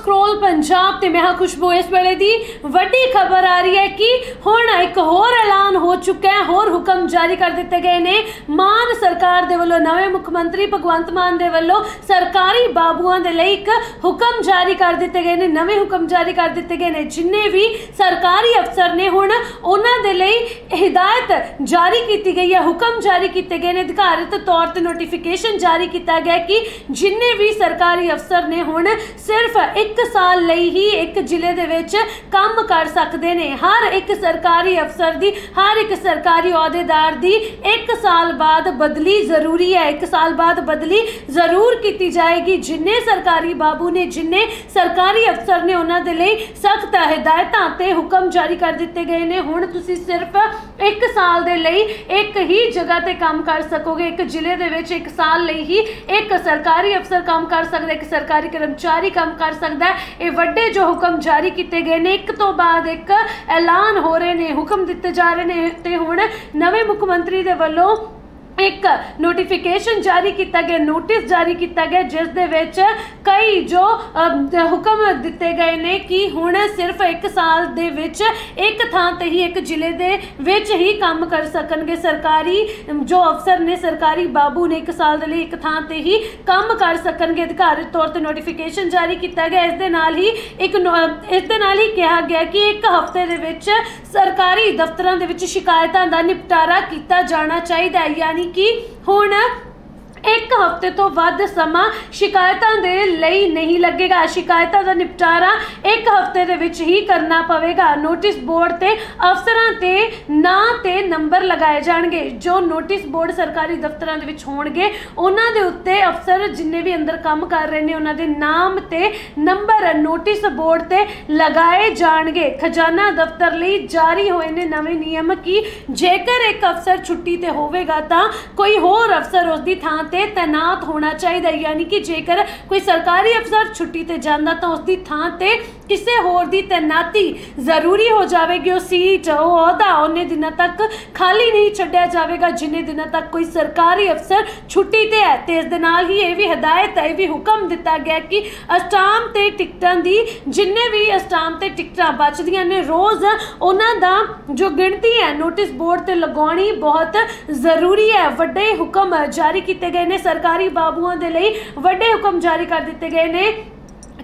Scroll Punjab ते मैं खुशबू। इस वेले दी वड्डी खबर आ रही है कि हुण एक होर ऐलान हो चुका है, होर हुक्म जारी कर दिते गए ने। मान सरकार दे वल्लों नवे मुख्यमंत्री भगवंत मान दे वल्लों सरकारी बाबूआं दे लई एक हुक्म जारी कर दिते गए ने। नवे हुक्म जारी कर दिते गए ने। जिन्ने भी सरकारी अफसर ने हुण उन्हां दे लई हिदायत जारी की गई है, हुक्म जारी किए गए ने। अधिकारित तौर पर नोटिफिकेशन जारी किया गया कि जिन्ने भी सरकारी अफसर ने हुण सिर्फ 1 साल लई ही एक जिले दे विच काम कर सकते ने। हर एक सरकारी अफसर दी, हर एक सरकारी अहुदेदार दी 1 साल बाद बदली जरूरी है। 1 साल बाद बदली जरूर की जाएगी। जिन्ने सरकारी बाबू ने, जिन्ने सरकारी अफसर ने, उन्हां दे लई सख्त हिदायतां ते हुक्म जारी कर दिते गए ने। हुण तुसीं सिर्फ 1 साल दे लई एक ही जगह ते काम कर सकोगे। एक जिले दे विच 1 साल लई ही एक सरकारी अफसर काम कर सकदा, एक सरकारी कर्मचारी काम कर सकदा है। ये वड्डे जो हुक्म जारी किए गए ने, एक तो बाद एक ऐलान हो रहे ने, हुक्म दिते जा रहे ने। ते हुण नवे मुख्यमंत्री दे वल्लों एक नोटिफिकेशन जारी किया गया, नोटिस जारी किया गया, जिस दे विच कई जो हुक्म दिते गए ने कि हुण सिर्फ 1 साल दे विच एक थां ते ही, एक जिले दे विच ही काम कर सकणगे। सरकारी जो अफसर ने, सरकारी बाबू ने 1 साल दे लई एक थां ते ही काम कर सकणगे। अधिकारित तौर पर नोटिफिकेशन जारी किया गया। इस दे नाल ही कहा गया कि 1 हफ्ते दे विच सरकारी दफ्तरां दे विच शिकायतां दा निपटारा किया जाना चाहिए। यानी कि हुण 1 हफ्ते तो वध समा शिकायतां दे लई नहीं लगेगा। शिकायतां दा निपटारा 1 हफ्ते दे विच ही करना पवेगा। नोटिस बोर्ड ते अफसरां ते नां ते नंबर लगाए जाणगे। जो नोटिस बोर्ड सरकारी दफ्तरां दे विच होणगे, उन्हां दे उत्ते अफसर जिन्ने भी अंदर काम कर रहे ने, उन्हां दे नाम ते नंबर नोटिस बोर्ड ते लगाए जाणगे। खजाना दफ्तर लई जारी होए ने नवे नियम कि जेकर एक अफसर छुट्टी ते होवेगा तां कोई होर अफसर उसदी थां ते तैनात होना चाहिए। यानी कि जेकर कोई सरकारी अफसर छुट्टी ते जांदा तां उसदी थां ते किसी होर दी तैनाती जरूरी हो जाएगी। उस सीट, वो अहदा उन्ने दिनों तक खाली नहीं छड्डिया जाएगा जिन्ने दिनों तक कोई सरकारी अफसर छुट्टी ते है। ते इस दे नाल ही ये भी हिदायत है, ये भी हुक्म दिता गया कि अस्टाम ते टिकटां दी, जिन्ने भी अस्टाम ते टिकटां बचदियां ने, रोज़ उन्हां दा जो गिणती है नोटिस बोर्ड ते लगाउणी बहुत जरूरी है। वड्डे हुक्म जारी किए गए ने। सरकारी बाबूआं दे लई वड्डे हुक्म जारी कर दिते गए ने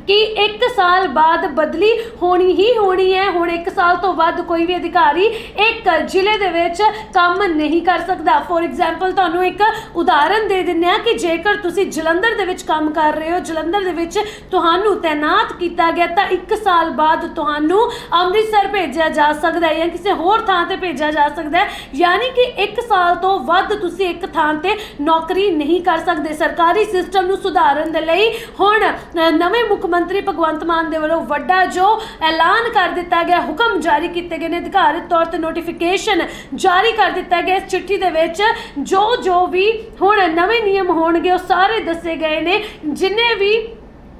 कि 1 साल बाद बदली होनी ही होनी है। हुण 1 साल तो वध कोई भी अधिकारी एक जिले दे विच काम नहीं कर सकता। फॉर एग्जाम्पल तुहानूं एक उदाहरण दे दिंदे आ कि जेकर तुसीं जलंधर दे विच काम कर रहे हो, जलंधर दे विच तुहानूं तैनात किया गया तां 1 साल बाद तुहानूं अमृतसर भेजा जा सकदा है या किसी होर थां ते भेजा जा सकदा है। यानी कि 1 साल तो वध तुसीं एक थां ते नौकरी नहीं कर सकदे। सरकारी सिस्टम नूं सुधारन दे लई हुण नवे मुख्यमंत्री भगवंत मान दे वल्लों वड्डा जो ऐलान कर दिता गया, हुक्म जारी किए गए ने। अधिकारित तौर पर नोटिफिकेशन जारी कर दिता गया। इस चिट्ठी दे विच जो भी हुण नवे नियम होणगे वो सारे दसे गए ने। जिन्ने भी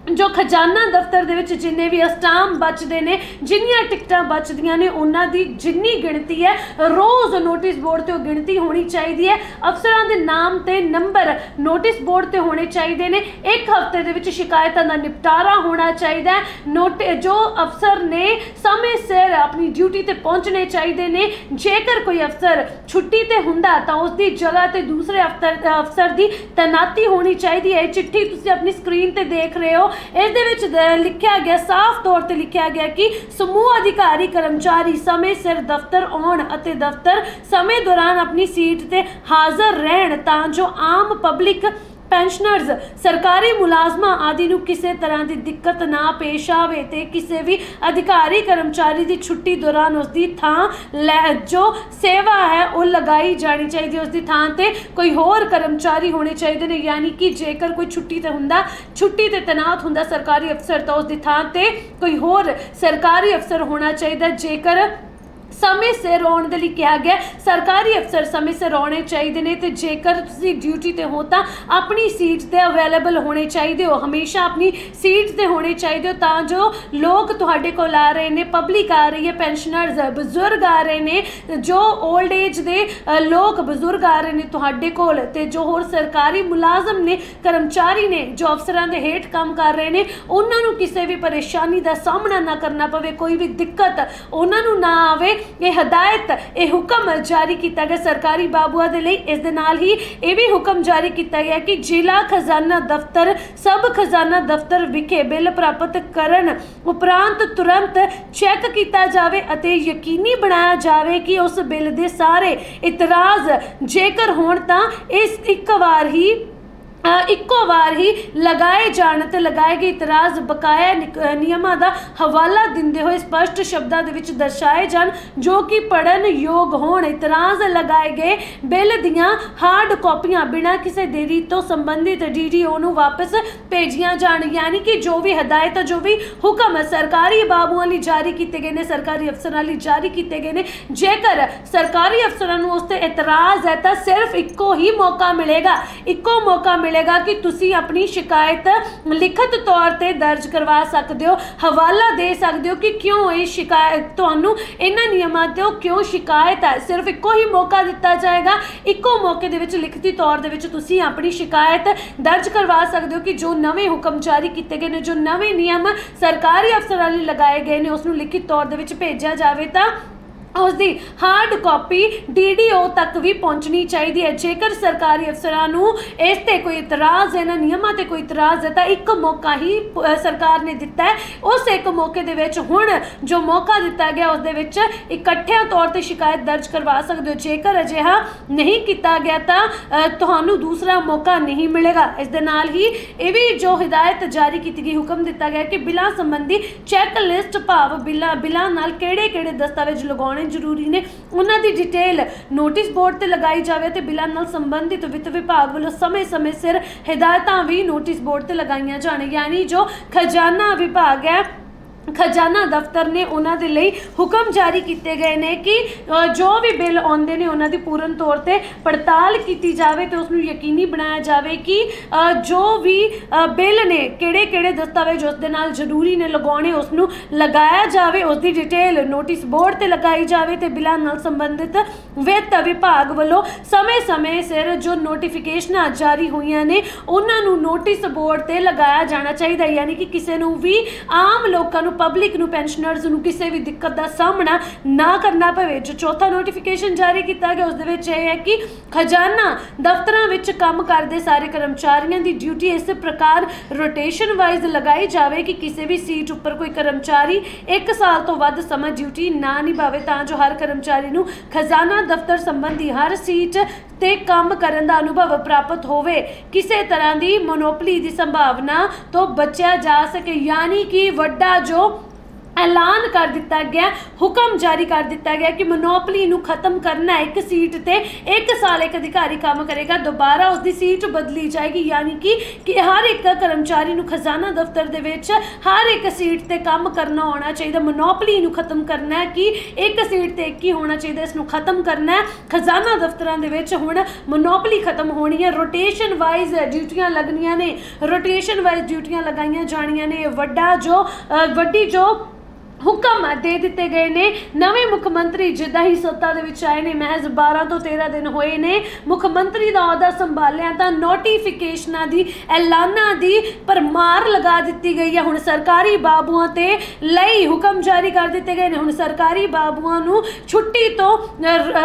जो खजाना दफ्तर दे विच जिन्ने भी अस्टाम बचते ने, जिन्नियां टिकटां बचदियां ने, उन्हां दी जिन्नी गिणती है रोज़ नोटिस बोर्ड ते गिणती होनी चाहिए है। अफसरां दे नाम ते नंबर नोटिस बोर्ड ते होने चाहिए ने। 1 हफ्ते दे विच शिकायतां दा निपटारा होना चाहिए है। जो अफसर ने समय सिर अपनी ड्यूटी ते पहुँचने चाहिए ने। जेकर कोई अफसर छुट्टी ते हुंदा तां उसदी जगह ते दूसरे अफसर दी तैनाती होनी चाहिए है। चिट्ठी तुसीं अपनी स्क्रीन ते देख रहे हो। इस दे विच लिखा गया, साफ तौर पर लिखा गया कि समूह अधिकारी कर्मचारी समय सिर दफ्तर आउण अते दफ्तर समय दौरान अपनी सीट ते हाज़र रहण तां जो आम पब्लिक, पेंशनर्स, सरकारी मुलाजमा आदि नूं किसी तरह की दिक्कत ना पेश आवे ते किसी भी अधिकारी कर्मचारी की छुट्टी दौरान उसकी थां जो सेवा है वो लगाई जानी चाहिए। उसकी थां ते कोई होर कर्मचारी होने चाहिए ने। यानी कि जेकर कोई छुट्टी ते हुंदा, छुट्टी ते तैनात हुंदा सरकारी अफसर, तो उसकी थां ते कोई होर सरकारी अफसर होना चाहिए। जेकर ਸਮੇਂ ਸਿਰ ਆਉਣ ਦੇ ਲਈ ਕਿਹਾ ਗਿਆ। ਸਰਕਾਰੀ ਅਫਸਰ ਸਮੇਂ ਸਿਰ ਆਉਣੇ ਚਾਹੀਦੇ ਨੇ ਤੇ ਜੇਕਰ ਤੁਸੀਂ ਡਿਊਟੀ ਤੇ ਹੋ ਤਾਂ ਆਪਣੀ ਸੀਟ ਤੇ ਅਵੇਲੇਬਲ ਹੋਣੇ ਚਾਹੀਦੇ ਹੋ, ਹਮੇਸ਼ਾ ਆਪਣੀ ਸੀਟ ਤੇ ਹੋਣੇ ਚਾਹੀਦੇ ਹੋ ਤਾਂ ਜੋ ਲੋਕ ਤੁਹਾਡੇ ਕੋਲ ਆ ਰਹੇ ਨੇ, ਪਬਲਿਕ ਆ ਰਹੀ ਹੈ, ਪੈਨਸ਼ਨਰਜ਼ ਬਜ਼ੁਰਗ ਆ ਰਹੇ ਨੇ, ਜੋ 올ਡ ਏਜ ਦੇ ਲੋਕ ਬਜ਼ੁਰਗ ਆ ਰਹੇ ਨੇ ਤੁਹਾਡੇ ਕੋਲ, ਤੇ ਜੋ ਹੋਰ ਸਰਕਾਰੀ ਮੁਲਾਜ਼ਮ ਨੇ, ਕਰਮਚਾਰੀ ਨੇ ਜੋ ਅਫਸਰਾਂ ਦੇ ਹੇਠ ਕੰਮ ਕਰ ਰਹੇ ਨੇ, ਉਹਨਾਂ ਨੂੰ ਕਿਸੇ ਵੀ ਪਰੇਸ਼ਾਨੀ ਦਾ ਸਾਹਮਣਾ ਨਾ ਕਰਨਾ ਪਵੇ, ਕੋਈ ਵੀ ਦਿੱਕਤ ਉਹਨਾਂ ਨੂੰ ਨਾ ਆਵੇ। ਇਹ ਹਦਾਇਤ, ਇਹ ਹੁਕਮ ਜਾਰੀ ਕੀਤਾ ਗਿਆ ਸਰਕਾਰੀ ਬਾਬੂਆਂ ਦੇ ਲਈ। ਇਸ ਦੇ ਨਾਲ ਹੀ ਇਹ ਵੀ ਹੁਕਮ ਜਾਰੀ ਕੀਤਾ ਗਿਆ ਕਿ ਜ਼ਿਲ੍ਹਾ ਖਜ਼ਾਨਾ ਦਫ਼ਤਰ, ਸਬ ਖਜ਼ਾਨਾ ਦਫ਼ਤਰ ਵਿਖੇ ਬਿੱਲ ਪ੍ਰਾਪਤ ਕਰਨ ਉਪਰੰਤ ਤੁਰੰਤ ਚੈੱਕ ਕੀਤਾ ਜਾਵੇ ਅਤੇ ਯਕੀਨੀ ਬਣਾਇਆ ਜਾਵੇ ਕਿ ਉਸ ਬਿੱਲ ਦੇ ਸਾਰੇ ਇਤਰਾਜ਼ ਜੇਕਰ ਹੋਣ ਤਾਂ ਇਸ ਇੱਕੋ ਵਾਰ ਹੀ ਲਗਾਏ ਜਾਣ ਤੇ ਲਗਾਏ ਗਏ ਇਤਰਾਜ਼ ਬਕਾਇਆ ਨਿਯਮਾਂ ਦਾ ਹਵਾਲਾ ਦਿੰਦੇ ਹੋਏ ਸਪਸ਼ਟ ਸ਼ਬਦਾਂ ਦੇ ਵਿੱਚ ਦਰਸਾਏ ਜਾਣ ਜੋ ਕਿ ਪੜਨ ਯੋਗ ਹੋਣ। ਇਤਰਾਜ਼ ਲਗਾਏ ਗਏ ਬਿੱਲ ਦੀਆਂ ਹਾਰਡ ਕਾਪੀਆਂ ਬਿਨਾਂ ਕਿਸੇ ਦੇਰੀ ਤੋਂ ਸੰਬੰਧਿਤ DDO ਨੂੰ ਵਾਪਸ ਭੇਜੀਆਂ ਜਾਣ। ਯਾਨੀ ਕਿ ਜੋ ਵੀ ਹਦਾਇਤ, ਜੋ ਵੀ ਹੁਕਮ ਸਰਕਾਰੀ ਬਾਬੂਆਂ ਲਈ ਜਾਰੀ ਕੀਤੇ ਗਏ ਨੇ, ਸਰਕਾਰੀ ਅਫਸਰਾਂ ਲਈ ਜਾਰੀ ਕੀਤੇ ਗਏ ਨੇ, ਜੇਕਰ ਸਰਕਾਰੀ ਅਫਸਰਾਂ ਨੂੰ ਉਸ ਤੇ ਇਤਰਾਜ਼ ਹੈ ਤਾਂ ਸਿਰਫ ਇੱਕੋ ਹੀ ਮੌਕਾ ਮਿਲੇਗਾ, ਇੱਕੋ ਮੌਕਾ ਮਿਲੇਗਾ कि तुसी अपनी शिकायत लिखित तौर ते दर्ज करवा सकते हो, हवाला दे सकते हो कि क्यों ये शिकायत तुहानू इन्हां नियमां ते क्यों शिकायत है। सिर्फ इक्को ही मौका दिता जाएगा, इक्को मौके दे विच लिखती तौर दे विच तुसी अपनी शिकायत दर्ज करवा सकते हो कि जो नवे हुक्म जारी किए गए ने, जो नवे नियम सरकारी अफसरां लई लगाए गए ने, उसनू लिखित तौर दे विच भेजिया जावे तां उसकी हार्ड कापी DDO तक भी पहुँचनी चाहिए है। जेकर सरकारी अफसरां नू इस ते कोई इतराज़ है, इन्हां नियमां ते कोई इतराज़ है तो एक मौका ही सरकार ने दिता है। उस एक मौके दे विच हुण जो मौका दिता गया उस दे विच इकट्ठे तौर ते शिकायत दर्ज करवा सकते हो। जेकर अजिहा नहीं किया गया तो तुहानू दूसरा मौका नहीं मिलेगा। इस दे नाल ही ये भी जो हिदायत जारी की गई, हुक्म दिता गया कि बिलों संबंधी चैक लिस्ट भाव बिलों नाल किहड़े-किहड़े दस्तावेज लगाने ਜ਼ਰੂਰੀ ਨੇ ਉਹਨਾਂ ਦੀ ਡਿਟੇਲ ਨੋਟਿਸ ਬੋਰਡ ਤੇ ਲਗਾਈ ਜਾਵੇ ਤੇ ਬਿਲਾਂ ਨਾਲ ਸੰਬੰਧਿਤ ਵਿੱਤ ਵਿਭਾਗ ਵੱਲੋਂ ਸਮੇਂ-ਸਮੇਂ ਸਿਰ ਹਦਾਇਤਾਂ ਵੀ ਨੋਟਿਸ ਬੋਰਡ ਤੇ ਲਗਾਈਆਂ ਜਾਣ। ਯਾਨੀ ਜੋ ਖਜ਼ਾਨਾ ਵਿਭਾਗ ਹੈ, खजाना दफ्तर ने उन्होंने लिए हुक्म जारी किए गए ने कि जो भी बिल आते हैं उन्होंने पूर्ण तौर पर पड़ताल की जाए तो उसमें यकीनी बनाया जाए कि जो भी बिल ने किहड़े दस्तावेज उस दे नाल जरूरी ने लगाने उसनू लगाया जाए, उसकी डिटेल नोटिस बोर्ड से लगाई जाए तो बिलों नाल संबंधित वित्त विभाग वालों समय सिर जो नोटिफिकेशन जारी हुई ने उन्होंने नोटिस बोर्ड से लगाया जाना चाहिए। यानी कि किसी को भी आम लोगों पब्लिक नू, पेंशनर्स नू किसी भी दिक्कत का सामना ना करना पवे। जो चौथा नोटिफिकेशन जारी किया गया उस दे विच यह है कि खजाना दफ्तरां विच काम करते सारे कर्मचारियों की ड्यूटी इस प्रकार रोटेशन वाइज लगाई जाए कि किसी भी सीट उपर कोई कर्मचारी 1 साल तो वध समय ड्यूटी ना निभावे तां जो हर कर्मचारी नू खजाना दफ्तर संबंधी हर सीट ते काम करन दा अनुभव प्राप्त होवे, किसी तरह की मोनोपली की संभावना तो बचा जा सके। यानी कि वड्डा जो ऐलान कर दिता गया, हुक्म जारी कर दिता गया कि मोनोपली नू खत्म करना है। एक सीट ते 1 साल एक अधिकारी काम करेगा, दोबारा उसकी सीट बदली जाएगी। यानी कि हर एक कर्मचारी नू खजाना दफ्तर दे विच हर एक सीट ते काम करना होना चाहिए। मोनोपली नू खत्म करना है कि एक सीट ते एक ही होना चाहिए, इसनू खत्म करना है। खजाना दफ्तरां दे विच हुण मोनोपली खत्म होनी है, रोटेशन वाइज ड्यूटियां लगनियां ने, रोटेशन वाइज ड्यूटियां लगाईयां जाणियां ने। वड्डी जो हुक्म दे दिते गए ने नवे मुख्यमंत्री जिद्दां ही सत्ता दे विच आए ने, महज 12 तो 13 दिन होए ने मुख्यमंत्री दा अहुदा संभालिया तां नोटिफिकेशनां दी, ऐलानां दी परमार लगा दित्ती गई है। हुण सरकारी बाबूआं ते लई हुक्म जारी कर दिते गए ने। हुण सरकारी बाबूआं नू छुट्टी तो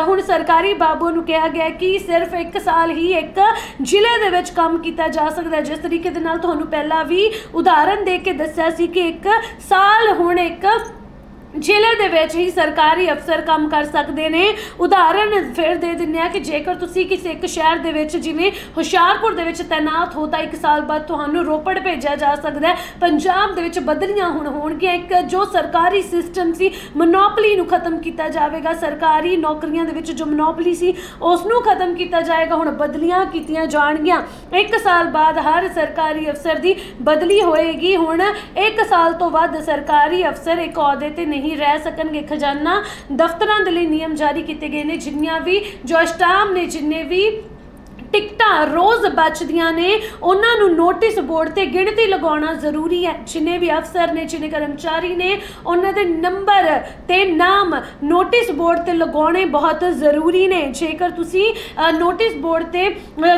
हुण सरकारी बाबूआं नू कहा गया कि सिर्फ 1 साल ही एक जिले दे विच काम कीता जा सकदा है। जिस तरीके दे नाल तुहानू पहला भी उदाहरण दे के दस्सिया सी कि 1 साल हुण एक ਜ਼ਿਲ੍ਹੇ ਦੇ ਵਿੱਚ ਹੀ ਸਰਕਾਰੀ ਅਫਸਰ ਕੰਮ ਕਰ ਸਕਦੇ ਨੇ। ਉਦਾਹਰਨ ਫਿਰ ਦੇ ਦਿੰਦੇ ਆ ਕਿ ਜੇਕਰ ਤੁਸੀਂ ਕਿਸੇ ਇੱਕ ਸ਼ਹਿਰ ਦੇ ਵਿੱਚ ਜਿਵੇਂ ਹੁਸ਼ਿਆਰਪੁਰ ਦੇ ਵਿੱਚ ਤੈਨਾਤ ਹੋ ਤਾਂ 1 ਸਾਲ ਬਾਅਦ ਤੁਹਾਨੂੰ ਰੋਪੜ ਭੇਜਿਆ ਜਾ ਸਕਦਾ ਹੈ। ਪੰਜਾਬ ਦੇ ਵਿੱਚ ਬਦਲੀਆਂ ਹੁਣ ਹੋਣਗੀਆਂ। ਇੱਕ ਜੋ ਸਰਕਾਰੀ ਸਿਸਟਮ ਸੀ ਮੋਨੋਪਲੀ ਨੂੰ ਖਤਮ ਕੀਤਾ ਜਾਵੇਗਾ, ਸਰਕਾਰੀ ਨੌਕਰੀਆਂ ਦੇ ਵਿੱਚ ਜੋ ਮੋਨੋਪਲੀ ਸੀ ਉਸ ਨੂੰ ਖਤਮ ਕੀਤਾ ਜਾਏਗਾ। ਹੁਣ ਬਦਲੀਆਂ ਕੀਤੀਆਂ ਜਾਣਗੀਆਂ। 1 ਸਾਲ ਬਾਅਦ ਹਰ ਸਰਕਾਰੀ ਅਫਸਰ ਦੀ ਬਦਲੀ ਹੋਏਗੀ। ਹੁਣ 1 ਸਾਲ ਤੋਂ ਵੱਧ ਸਰਕਾਰੀ ਅਫਸਰ ਇੱਕ ਅਹੁਦੇ ਤੇ ਨਹੀਂ नहीं रह सकणगे। खजाना दफ्तरां दे लई नियम जारी किए गए ने, जिन्नियां भी जो स्टाम ने, जिन्ने भी टिकटां रोज़ बचदियां ने, उन्हां नूं नोटिस बोर्ड ते गिणती लगाउणा जरूरी है। जिन्ने भी अफसर ने, जिन्ने कर्मचारी ने, उन्हां दे नंबर ते नाम नोटिस बोर्ड ते लगाउणे बहुत ज़रूरी ने। जेकर तुसी नोटिस बोर्ड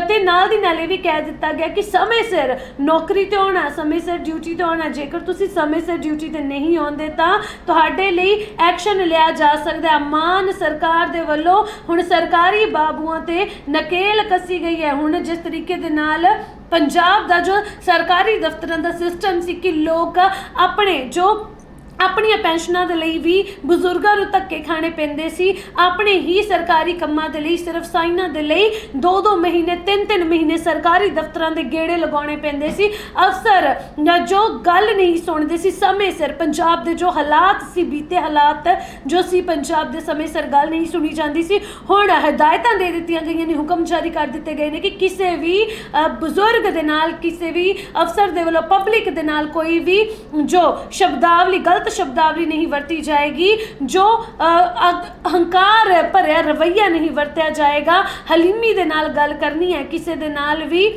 ते नाल दी नाल भी कह दिता गया कि समय सिर नौकरी ते आउणा, समय सिर ड्यूटी ते आउणा। जेकर तुसी समय सिर ड्यूटी ते नहीं आउंदे तां तुहाडे लई एक्शन लिया जा सकदा है। मान सरकार दे वल्लों हुण सरकारी बाबूआं ते नकेल कसी गई है। हुण जिस तरीके दे नाल पंजाब दा जो सरकारी दफ्तरां दा सिस्टम सी कि लोग अपनी पेंशनां दे लई भी बजुर्गां नूं धक्के खाने पैंदे सी, अपने ही सरकारी कम्मां दे लई सिर्फ साइनां दे लई 2-2 महीने 3-3 महीने सरकारी दफ्तरां दे गेड़े लगाउणे पैंदे सी। अफसर जो गल नहीं सुणदे सी समय सिर, पंजाब दे जो हालात सी, बीते हालात जो सी पंजाब दे समय सिर गल नहीं सुनी जाती सी। हुण हिदायतां दे दित्तियां गईयां ने, हुक्म जारी कर दित्ते गए ने कि किसी भी बजुर्ग दे नाल, किसी भी अफसर दे वल्लों पब्लिक दे नाल कोई भी जो शब्दावली, गलत शब्दावली नहीं वरती जाएगी, जो अहंकार भरिया रवैया नहीं वरत्या जाएगा। हलीमी दे नाल गल करनी है, किसी दे नाल भी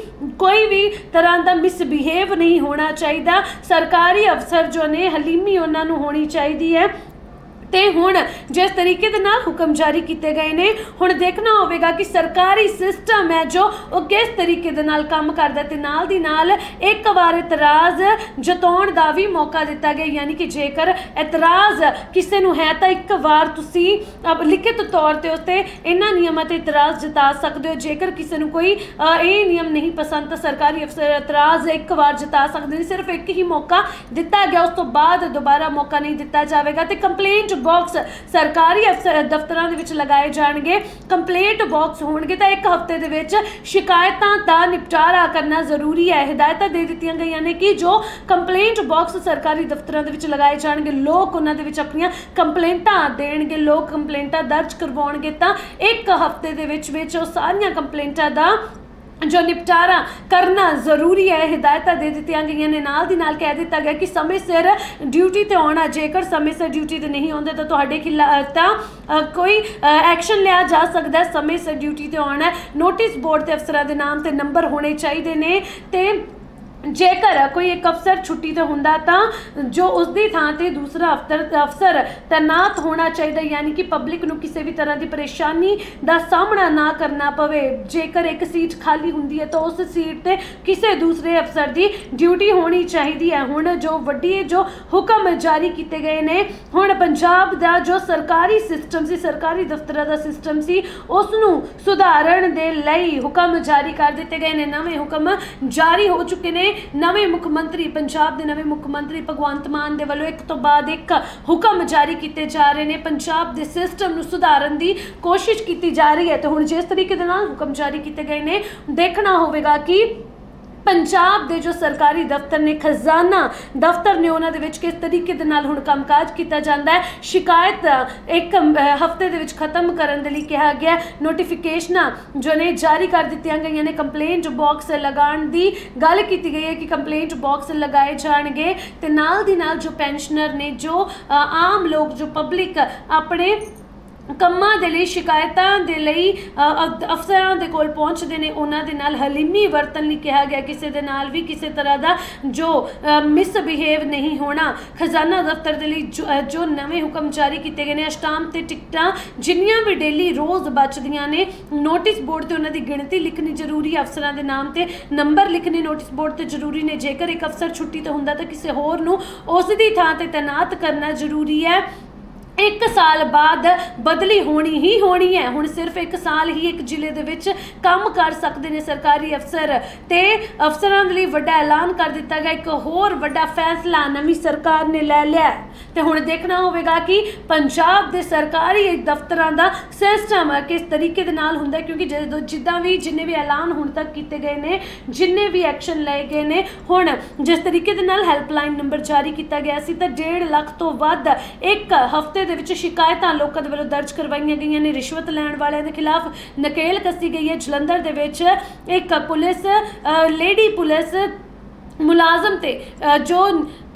कोई भी तरह का मिसबिहेव नहीं होना चाहिए। सरकारी अफसर जो ने हलीमी उन्होंने होनी चाहिए है। ते हुण जिस तरीके दे नाल हुक्म जारी किए गए ने, हुण देखना होवेगा कि सरकारी सिस्टम है जो वो किस तरीके दे नाल काम करदा ते नाल दी नाल एक बार इतराज़ जताउण दा भी मौका दिता गया। यानी कि जेकर इतराज़ किसी नूं है तां एक बार तुसी लिखित तौर ते उत्ते इन्हां नियमां ते इतराज़ जता सकदे हो। जेकर किसी नूं कोई ये नियम नहीं पसंद तो सरकारी अफसर इतराज़ एक बार जता सकदे ने। सिर्फ एक ही मौका दिता गया, उस तो बाद दोबारा मौका नहीं दिता जाएगा। तो कंप्लेंट बॉक्स सरकारी अफसर दफ्तरां दे विच लगाए जाणगे। कंप्लेंट बॉक्स होणगे तां एक हफ्ते दे विच शिकायतां दा निपटारा करना जरूरी है। हिदायतां दे दित्तियां गईयां ने कि जो कंप्लेंट बॉक्स सरकारी दफ्तरां दे विच लगाए जाणगे, लोग उन्हां दे विच अपणीआं कंप्लेंटां देणगे, लोग कंप्लेंटां दर्ज करवाउणगे तां एक हफ्ते दे विच ओह सारीआं कंप्लेंटां दा जो निपटारा करना जरूरी है। हिदायतां दे दित्तियां गईयां ने, नाल दी नाल कह दिता गया कि समय सिर ड्यूटी ते आउणा। जेकर समय सिर ड्यूटी ते नहीं आउंदे तो तुहाडे खिलाफ कोई एक्शन लिया जा सकदा है। समय सिर ड्यूटी ते आउणा, नोटिस बोर्ड ते अफसरां दे नाम ते नंबर होने चाहिए ने। ते जेकर कोई एक अफसर छुट्टी ते हुंदा तां जो उसकी थां ते दूसरा अफसर तैनात होना चाहिए। यानी कि पब्लिक नूं किसी भी तरह की परेशानी का सामना ना करना पवे। जेकर एक सीट खाली हुंदी है तो उस सीट ते किसी दूसरे अफसर की ड्यूटी होनी चाहिए है। हुण जो वड्डी जो हुक्म जारी किए गए ने, हुण पंजाब का जो सरकारी सिस्टम सी, सरकारी दफ्तरां दा सिस्टम सी, उसनूं सुधारन दे लई हुक्म जारी कर दिते गए ने। नवे हुक्म जारी हो चुके ने। नवे मुख्यमंत्री, पंजाब के नवे मुख्यमंत्री भगवंत मान दे वल्लों एक तो बाद एक हुक्म जारी किए जा रहे हैं। पंजाब के सिस्टम नूं सुधारन की कोशिश की जा रही है। तो हुण जिस तरीके दे नाल हुक्म जारी किए गए ने, देखना होवेगा कि पंजाब के जो सरकारी दफ्तर ने, खजाना दफ्तर ने, उन्हां दे विच किस तरीके दे नाल हुण कामकाज किया जाता है। शिकायत एक हफ्ते दे विच खत्म करन दे लई कहा गया। नोटिफिकेशनां जो ने जारी कर दित्तियां गईयां ने। कंप्लेंट बॉक्स लगाउण दी गल की गई है कि कंप्लेंट बॉक्स लगाए जाणगे। ते नाल दी नाल जो पेंशनर ने, जो आम लोग, जो पब्लिक अपने ਕੰਮਾਂ ਦੇ ਲਈ, शिकायतां ਦੇ ਲਈ ਅਫਸਰਾਂ ਦੇ ਕੋਲ ਪਹੁੰਚਦੇ ਨੇ, ਉਹਨਾਂ ਦੇ ਨਾਲ ਹਲੀਮੀ ਵਰਤਨ ਲਈ ਕਿਹਾ ਗਿਆ। ਕਿਸੇ ਦੇ ਨਾਲ ਵੀ ਕਿਸੇ ਤਰ੍ਹਾਂ ਦਾ ਜੋ ਮਿਸਬਿਹੇਵ ਨਹੀਂ ਹੋਣਾ। ਖਜ਼ਾਨਾ ਦਫ਼ਤਰ ਦੇ ਲਈ ਜੋ ਨਵੇਂ ਹੁਕਮ ਜਾਰੀ ਕੀਤੇ ਗਏ ਨੇ, ਸਟਾਂਪ ਤੇ ਟਿਕਟਾਂ ਜਿੰਨੀਆਂ ਵੀ ਡੇਲੀ ਰੋਜ਼ ਬਚਦੀਆਂ ਨੇ, ਨੋਟਿਸ ਬੋਰਡ ਤੇ ਉਹਨਾਂ ਦੀ ਗਿਣਤੀ ਲਿਖਣੀ ਜ਼ਰੂਰੀ ਹੈ। ਅਫਸਰਾਂ ਦੇ ਨਾਮ ਤੇ ਨੰਬਰ ਲਿਖਣੇ ਨੋਟਿਸ ਬੋਰਡ ਤੇ ਜ਼ਰੂਰੀ ਨੇ। ਜੇਕਰ ਇੱਕ ਅਫਸਰ ਛੁੱਟੀ ਤੇ ਹੁੰਦਾ ਤਾਂ ਕਿਸੇ ਹੋਰ ਨੂੰ ਉਸ ਦੀ ਥਾਂ ਤੇ ਤੈਨਾਤ ਕਰਨਾ ਜ਼ਰੂਰੀ ਹੈ। 1 साल बाद बदली होनी ही होनी है। हुण सिर्फ 1 साल ही एक जिले दे विच काम कर सकते हैं सरकारी अफसर। ते अफसरां दे लई वड्डा ऐलान कर दिता गया। एक होर वड्डा फैसला नवीं सरकार ने ले लिया। तो हुण देखना होवेगा कि पंजाब दे सरकारी दफ्तरां दा सिस्टम किस तरीके दे नाल हुंदा है, क्योंकि जिद्दां भी जिन्ने भी ऐलान हुण तक किए गए ने, जिन्ने भी एक्शन लए गए ने, हुण जिस तरीके दे नाल हैल्पलाइन नंबर जारी किया गया सी तां 1.5 लाख तो वध एक हफ्ते दे विच शिकायतां लोकां दे वल्लों दर्ज करवाईयां गईयां ने। रिश्वत लैण वालियां दे खिलाफ नकेल कसी गई है। जलंधर दे विच एक पुलिस लेडी पुलिस मुलाजम ते जो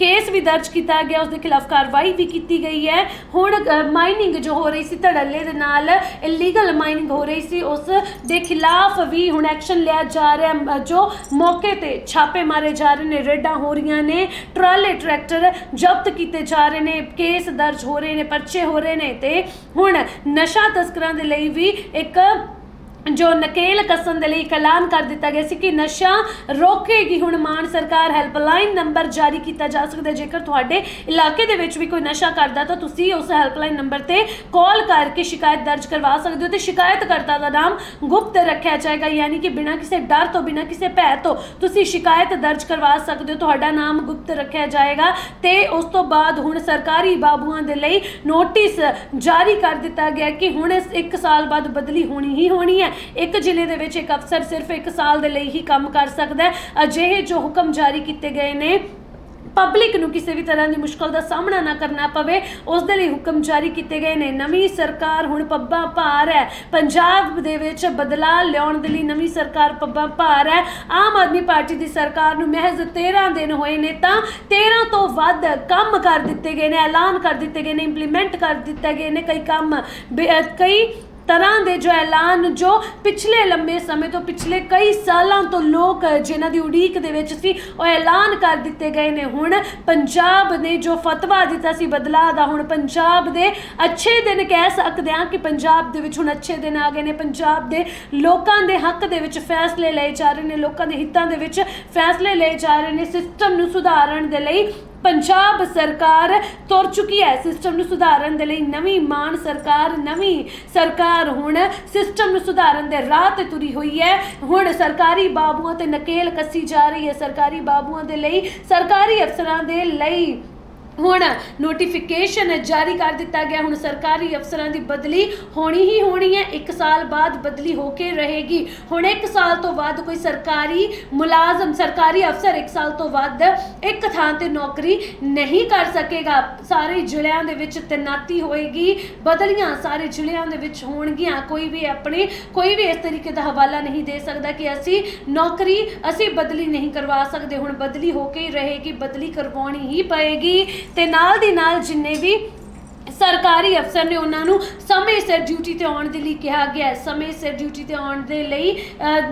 केस भी दर्ज किया गया, उसके खिलाफ कार्रवाई भी की गई है। हुण माइनिंग जो हो रही सी धड़ल्ले दे नाल, इलीगल माइनिंग हो रही सी, उस दे खिलाफ भी हुण एक्शन लिया जा रहा है। जो मौके ते छापे मारे जा रहे हैं, रेडां हो रही ने, ट्राले ट्रैक्टर जब्त किए जा रहे हैं, केस दर्ज हो रहे हैं, परचे हो रहे हैं। ते हुण नशा तस्करां दे लई भी एक जो नकेल कसन दे लई एक ऐलान कर दिता गया सी कि नशा रोकेगी हुण मान सरकार। हैल्पलाइन नंबर जारी किया जा सकता है, जेकर तुहाडे इलाके दे विच भी कोई नशा करदा तो तुसीं उस हैल्पलाइन नंबर ते कॉल करके शिकायत दर्ज करवा सकते हो। तो शिकायतकर्ता का नाम गुप्त रखा जाएगा, यानी कि बिना किसी डर तो, बिना किसी भय तो तुसीं शिकायत दर्ज करवा सकते हो, तुहाडा नाम गुप्त रखा जाएगा। तो उस तो बाद हुण सरकारी बाबूआं दे लई नोटिस जारी कर दिता गया कि हुण 1 साल बाद बदली होनी ही होनी है। एक जिले दे विच एक अफसर सिर्फ 1 साल दे लई ही काम कर सकता है। अजिहे जो हुक्म जारी किए गए ने, पब्लिक नूं किसी भी तरह की मुश्किल का सामना ना करना पवे, उस दे लई हुक्म जारी किए गए ने। नवीं सरकार हुण पब्बां भार है, पंजाब दे विच बदलाव लियाउण दे लई नवीं सरकार पब्बां भार है। आम आदमी पार्टी की सरकार नूं महज 13 दिन होए ने, तां 13 तो वध काम कर दिते गए ने, ऐलान कर दिते गए ने, इंप्लीमेंट कर दिते गए ने। कई काम कई तरह के जो ऐलान जो पिछले लंबे समय तो, पिछले कई सालों तो लोग जिन्हां दी उड़ीक दे विच सी, वो ऐलान कर दिते गए ने। हुण पंजाब ने जो फतवा दिता सी बदलाव दा, हुण पंजाब दे अच्छे दिन कह सकते हैं कि पंजाब दे विच हुण अच्छे दिन आ गए ने। पंजाब दे लोकां दे हक दे विच फैसले लए जा रहे हैं, लोकां दे हितां दे विच फैसले लए जा रहे हैं। सिस्टम नूं सुधारन दे लई पंजाब सरकार तुर चुकी है, सिस्टम नूं सुधारन दे लई नवीं मान सरकार, नवीं सरकार हुण सिस्टम नूं सुधारन दे राह ते तुरी हुई है। हुण सरकारी बाबूआं ते नकेल कसी जा रही है, सरकारी बाबूआं दे लई, सरकारी अफसरां दे लई हुण नोटिफिकेशन जारी कर दिता गया। हुण सरकारी अफसरां दी बदली होनी ही होनी है, 1 साल बाद बदली होके रहेगी। हुण 1 साल तो बाद कोई सरकारी मुलाजम, सरकारी अफसर 1 साल तो बाद एक थां ते नौकरी नहीं कर सकेगा। सारे जिलिਆਂ ਦੇ ਵਿੱਚ तैनाती होएगी, बदलियां सारे जिलिਆਂ ਦੇ ਵਿੱਚ होणगियां। कोई भी इस तरीके का हवाला नहीं दे सकता कि असी नौकरी असी बदली नहीं करवा सकते। हुण बदली होके ही रहेगी, बदली करवानी ही पएगी। ते नाल दी नाल जिन्ने भी सरकारी अफसर ने उन्होंने समय सिर ड्यूटी ते आउण दे लई कहा गया है, समय सिर ड्यूटी ते आउण दे लई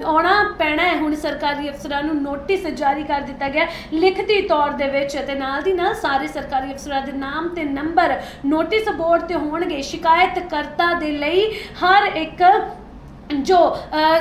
आउणा पैना है। हुण सरकारी अफसरां नूं नोटिस जारी कर दिता गया लिखती तौर दे विच, ते नाल दी नाल सारे सरकारी अफसरां दे नाम ते नंबर नोटिस बोर्ड ते होणगे। शिकायतकर्ता दे लई हर एक जो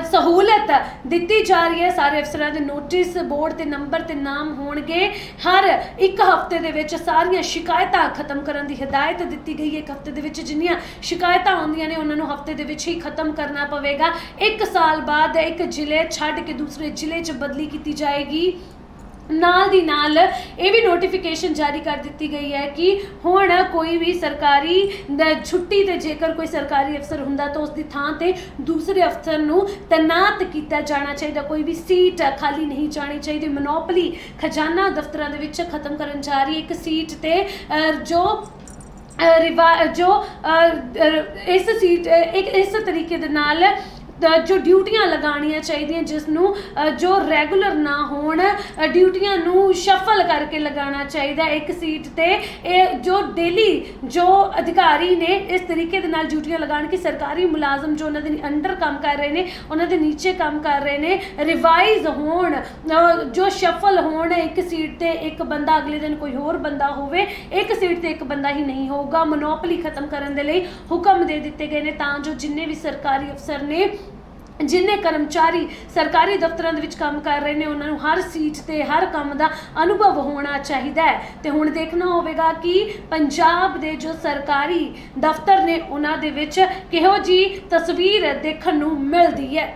सहूलत दी जा रही है, सारे अफसरां दे नोटिस बोर्ड ते नंबर ते नाम होणगे। हर 1 हफ्ते दे विच सारियां शिकायतां खत्म करन दी हिदायत दी गई है। 1 हफ्ते दे विच जिन्नियां शिकायतां आउंदियां ने उन्हां नूं हफ्ते दे विच ही खत्म करना पवेगा। 1 साल बाद एक जिले छड्ड के दूसरे जिले च बदली की जाएगी। नाल दी नाल ये भी नोटिफिकेशन जारी कर दी गई है कि हुण कोई भी सरकारी छुट्टी ते जेकर कोई सरकारी अफसर हुंदा तो उसकी थां ते दूसरे अफसर नूं तैनात किया जाना चाहिए। कोई भी सीट खाली नहीं जानी चाहिए। मोनोपली खजाना दफ्तरां दे विच खत्म करन जा रही है। एक सीट ते इस सीट इस तरीके दे नाल जो ड्यूटियां लगानियां चाहिए, जिसनों जो रेगुलर ना होण, ड्यूटियां नूं शफल करके लगाना चाहिए। एक सीट ते जो डेली जो अधिकारी ने इस तरीके दे नाल ड्यूटियां लगान कि सरकारी मुलाजम जो उन्होंने अंडर काम कर रहे हैं, उन्होंने नीचे काम कर रहे हैं, रिवाइज होण, जो शफल होण। एक सीट ते एक बंदा, अगले दिन कोई होर बंदा होवे, एक सीट ते एक बंदा ही नहीं होगा। मोनोपली खत्म करने दे लई हुक्म दे दिते गए ने, तां जो जिन्ने भी सरकारी अफसर ने, जिन्ने कर्मचारी सरकारी दफ्तरां दे विच काम कर रहे हैं, उन्होंने हर सीट ते हर काम का अनुभव होना चाहिए है। तो हुण देखना होगा कि पंजाब दे जो सरकारी दफ्तर ने उन्हां दे विच किहो जी तस्वीर देखण नूं मिलदी है।